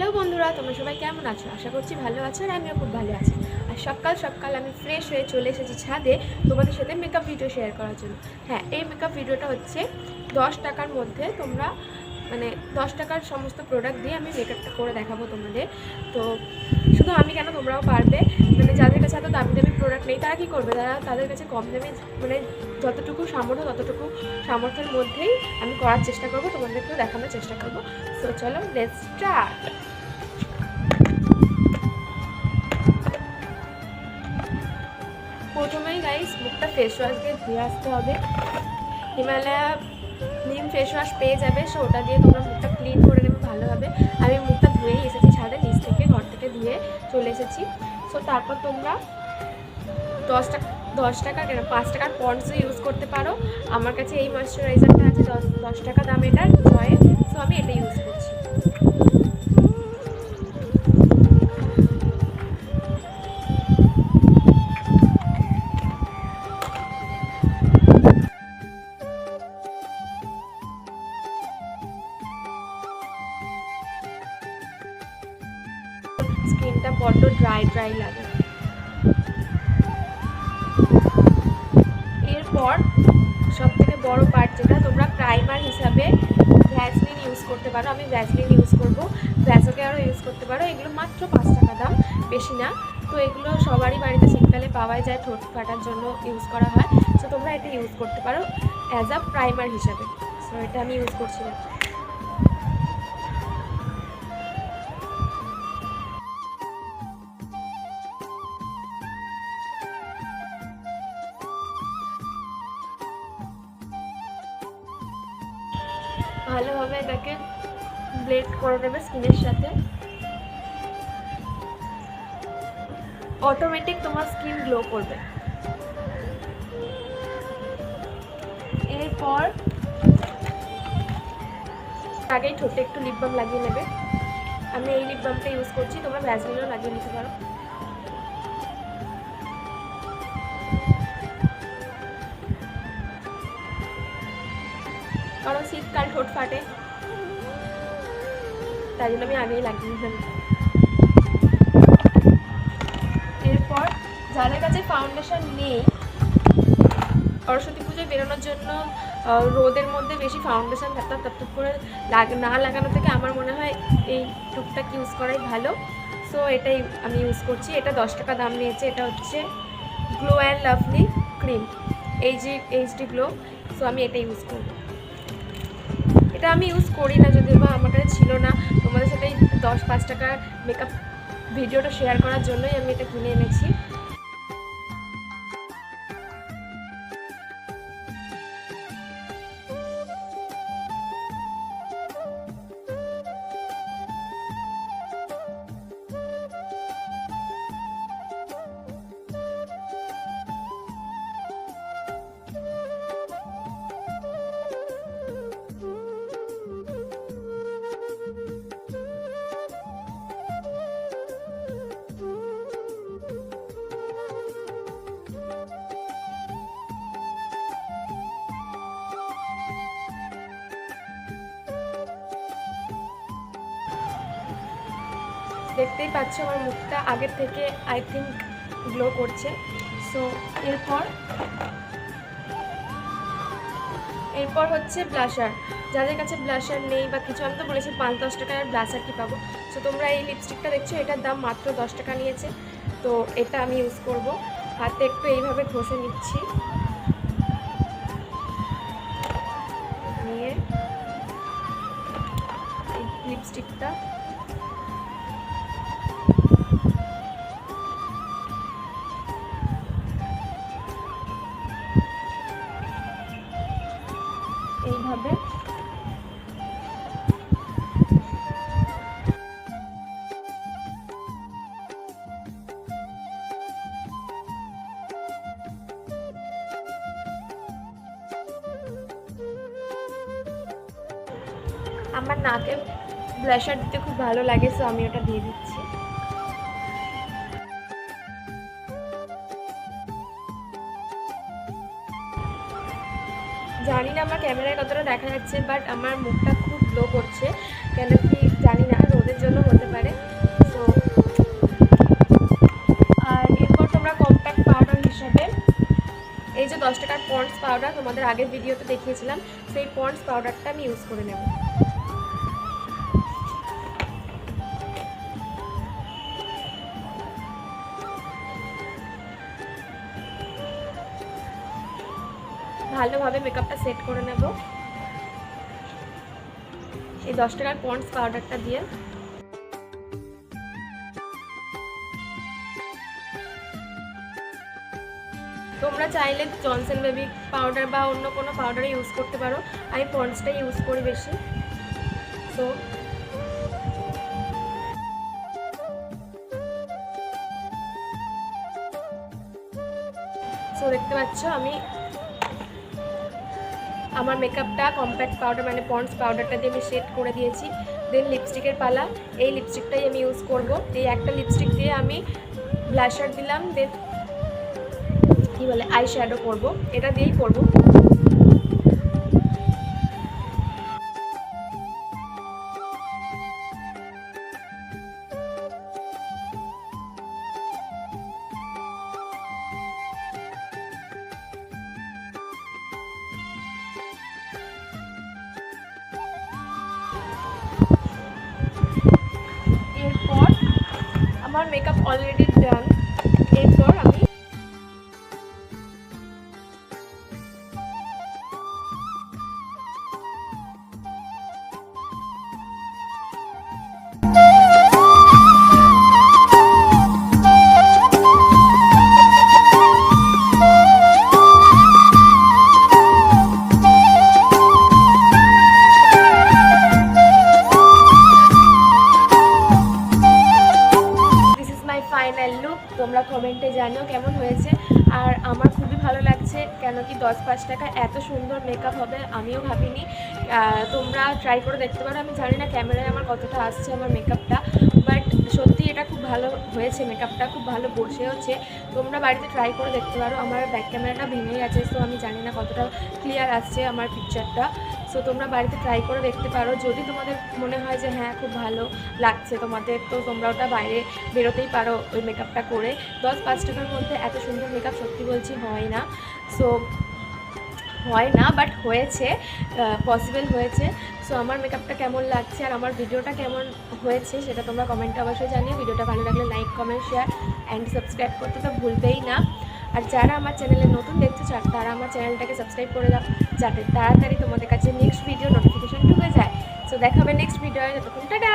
Hello বন্ধুরা, তোমরা সবাই কেমন আছো? আশা করছি ভালো আছো আর আমিও খুব ভালো আছি। আর সকাল সকাল আমি ফ্রেশ হয়ে চলে এসেছি ছাদে তোমাদের সাথে মেকআপ ভিডিও শেয়ার করার জন্য। হ্যাঁ, এই মেকআপ ভিডিওটা হচ্ছে 10 টাকার মধ্যে তোমরা 10 টাকার সমস্ত প্রোডাক্ট দিয়ে আমি মেকআপটা করে দেখাবো তোমাদের। তো শুধু আমি কেন, তোমরাও পারবে। যাদের কাছে এত দামি দামি প্রোডাক্ট নেই তারা কী করবে, তাদের কাছে কম দামি যতটুকু ততটুকু সামর্থ্যের মধ্যেই আমি করার চেষ্টা করবো, তোমাদেরকেও দেখানোর চেষ্টা করবো। তো চলো, লেটস স্টার্ট। প্রথমেই গাইস মুখটা ফেস ওয়াশ দিয়ে ধুয়ে আসতে হবে। হিমালয়া নিম ফেস ওয়াশ পেয়ে যাবে, সো ওটা দিয়ে তোমরা মুখটা ক্লিন করে নেবে ভালোভাবে। আমি মুখটা ধুয়েই এসেছি ছাদে, নিচ থেকে ঘর থেকে ধুয়ে চলে এসেছি। সো তারপর তোমরা 10 টাকা কেন 5 টাকার পন্ডসও ইউজ করতে পারো। আমার কাছে এই ময়শ্চারাইজারটা আছে 10 টাকা দাম, এটার জয়ের। সো আমি এটা ইউজ করছি। স্কিনটা বড্ড ড্রাই লাগে। এরপর সবথেকে বড় পার্ট, যেটা তোমরা প্রাইমার হিসাবে ভ্যাসলিন ইউজ করতে পারো। আমি ভ্যাসলিন ইউজ করবো, ভ্যাসোকে আরও ইউজ করতে পারো। এগুলো মাত্র 5 টাকা দাম, বেশি না। তো এগুলো সবারই বাড়িতে শীতকালে পাওয়াই যায়, ঠোঁট ফাটার জন্য ইউজ করা হয়। সো তোমরা এটা ইউজ করতে পারো অ্যাজ আ প্রাইমার হিসাবে। সো এটা আমি ইউজ করছি না। ভালোভাবে এটাকে ব্লেন্ড করে নেবে স্কিনের সাথে। অটোমেটিক তোমার স্কিন গ্লো করবে। এরপর আগেই ঠোঁটে একটু লিপ বাম লাগিয়ে নেবে। আমি এই লিপ বামটা ইউজ করছি, তোমরা ভ্যাসলিনও লাগিয়ে নিতে পারো। কারণ শীতকাল ঠোঁট ফাটে, তাই জন্য আমি আগেই লাগিয়ে নিলাম। এরপর যাদের কাছে ফাউন্ডেশন নেই, সরস্বতী পুজোয় বেরোনোর জন্য রোদের মধ্যে বেশি ফাউন্ডেশন তাপ করে না লাগানো থেকে আমার মনে হয় এই টুকটাক ইউজ করাই ভালো। সো এটাই আমি ইউজ করছি। এটা 10 টাকা দাম নিয়েছে। এটা হচ্ছে glow and lovely cream, HD glow. So আমি এটা ইউজ করব। এটা আমি ইউজ করি না, যদিও বা আমার কাছে ছিল না। তোমাদের সাথে 10-5 টাকার মেকআপ ভিডিওটা শেয়ার করার জন্যই আমি এটা কিনে এনেছি। দেখতেই পাচ্ছ আমার মুখটা আগের থেকে আই থিঙ্ক গ্লো করছে। সো এরপর হচ্ছে ব্লাশার। যাদের কাছে ব্লাশার নেই বা কিছু, আমি তো বলেছি 5-10 টাকার ব্লাশার কি পাবো। সো তোমরা এই লিপস্টিকটা দেখছো, এটার দাম মাত্র 10 টাকা নিয়েছে। তো এটা আমি ইউজ করব। হাতে একটু এইভাবে ঘষে নিচ্ছি, নিয়ে এই লিপস্টিকটা এইভাবে আমার নাকে ব্লাশার দিতে খুব ভালো লাগে। সো আমি ওটা দিয়ে দিচ্ছি। জানি না আমার ক্যামেরায় কতটা দেখা যাচ্ছে, বাট আমার মুখটা খুব গ্লো করছে। কেন কি জানি না, রোদের জন্য হতে পারে। পন্ডস পাউডার, তোমাদের আগের ভিডিওতে দেখিয়েছিলাম, সেই পন্ডস পাউডারটা আমি ইউজ করে নেব। ভালোভাবে মেকআপটা সেট করে নেব এই 10 টাকার পন্ডস পাউডারটা দিয়ে। তোমরা চাইলে জনসন বেবি পাউডার বা অন্য কোনো পাউডার ইউজ করতে পারো, আমি পন্ডসটাই ইউজ করি বেশি। সো দেখতে পাচ্ছ আমি আমার মেকআপটা কম্প্যাক্ট পাউডার মানে পন্ডস পাউডারটা দিয়ে আমি শেড করে দিয়েছি। দেন লিপস্টিকের পালা, এই লিপস্টিকটাই আমি ইউজ করব। এই একটা লিপস্টিক দিয়ে আমি ব্লাশার দিলাম, দেন কী বলে আই শ্যাডো করবো, এটা দিয়েই করবো। এরপর আমার মেকআপ অলরেডি ডান। এরপর আমি ফাইনাল লুক। তোমরা কমেন্টে জানিও কেমন হয়েছে। আর আমার খুবই ভালো লাগছে, কেন কি 10-5 টাকায় এত সুন্দর মেকআপ হবে আমিও ভাবিনি। তোমরা ট্রাই করে দেখতে পারো। আমি জানি না ক্যামেরায় আমার কতটা আসছে আমার মেকআপটা, বাট সত্যি এটা খুব ভালো হয়েছে, মেকআপটা খুব ভালো বসেওছে। তোমরা বাড়িতে ট্রাই করে দেখতে পারো। আমার ব্যাক ক্যামেরাটা ভেঙে গেছে, সো আমি জানি না কতটা ক্লিয়ার আসছে আমার পিকচারটা। সো তোমরা বাড়িতে ট্রাই করে দেখতে পারো। যদি তোমাদের মনে হয় যে হ্যাঁ খুব ভালো লাগছে তোমাদের, তো তোমরা ওটা বাইরে বেরোতেই পারো ওই মেকআপটা করে। 10-5 টাকার মধ্যে এত সুন্দর মেকআপ সত্যি বলছি হয় না। সো হয় না, বাট হয়েছে, পসিবল হয়েছে। সো আমার মেকআপটা কেমন লাগছে আর আমার ভিডিওটা কেমন হয়েছে সেটা তোমরা কমেন্টে অবশ্যই জানিও। ভিডিওটা ভালো লাগলে like, comment, share and subscribe করতে তো ভুলবেই না। আর যারা আমার চ্যানেলে নতুন দেখতে চান তারা আমার চ্যানেলটাকে সাবস্ক্রাইব করে দাও, যাতে তাড়াতাড়ি তোমাদের কাছে নেক্সট ভিডিও নোটিফিকেশন ঢুকে যায়। সো দেখা হবে নেক্সট ভিডিও। ততক্ষণ টাটা।